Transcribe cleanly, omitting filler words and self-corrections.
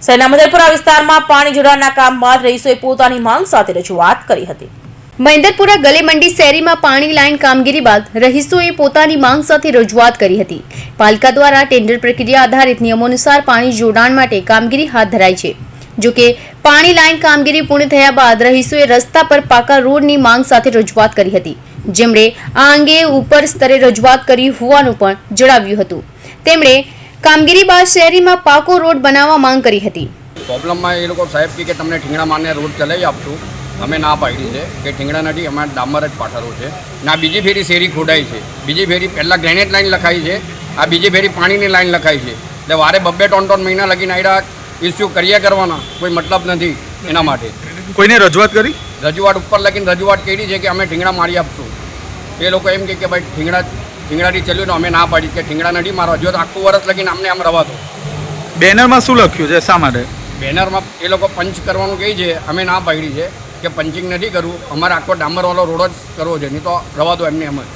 શહેરના મહેન્દ્રપુરા વિસ્તારમાં પાણી જોડાણના કામ બાદ રહીશોએ પોતાની માંગ સાથે રજૂઆત કરી હતી। મહેન્દ્રપુરા ગલી મંડી શેરીમાં પાણી લાઈન કામગીરી બાદ રહીશોએ પોતાની માંગ સાથે રજૂઆત કરી હતી। પાલિકા દ્વારા ટેન્ડર પ્રક્રિયા આધારિત નિયમો અનુસાર પાણી જોડાણ માટે કામગીરી હાથ ધરાઈ છે। જો કે પાણી લાઈન કામગીરી પૂર્ણ થયા બાદ રહીશોએ રસ્તા પર પાકા રોડની માંગ સાથે રજૂઆત કરી હતી, જેમણે આ અંગે ઉપર સ્તરે રજૂઆત કરી હોવાનું પણ જણાવ્યું હતું। તેમણે કામગીરી બાદ શહેરીમાં પાકો રોડ બનાવવા માંગ કરી હતી। પ્રોબ્લેમમાં એ લોકો સાહેબ કે તમને ઠીંગણા મારને રોડ ચલાવી આપશું, અમે ના પાડી છે કે ઠીંગણા નથી, અમારે ડામર જ પાથરો છે। ના બીજી ફેરી શેરી ખોડાઈ છે, બીજી ફેરી પહેલાં ગ્રેનેટ લાઈન લખાઈ છે, આ બીજી ફેરી પાણીની લાઈન લખાઈ છે। એટલે વારે 2-3 મહિના લગીને આવ્યા ઇસ્યુ કર્યા કરવાના કોઈ મતલબ નથી। એના માટે કોઈને રજૂઆત કરી? રજૂઆત ઉપર લગીને રજૂઆત કરી છે કે અમે ઠીંગણા મારી આપશું। એ લોકો એમ કે ભાઈ ઠીંગણાથી ચલ્યું ને અમે ના પાડી કે ઠીંગણા નથી મારવા, જો તો આખું વર્ષ લગીને અમને આમ રવા દો। બેનરમાં શું લખ્યું છે, શા માટે? બેનરમાં એ લોકો પંચ કરવાનું કહે છે, અમે ના પાડી છે કે પંચિંગ નથી કરવું, અમારે આખો ડામરવાળો રોડ જ કરવો છે, નહીં તો રવા દો એમને એમ જ।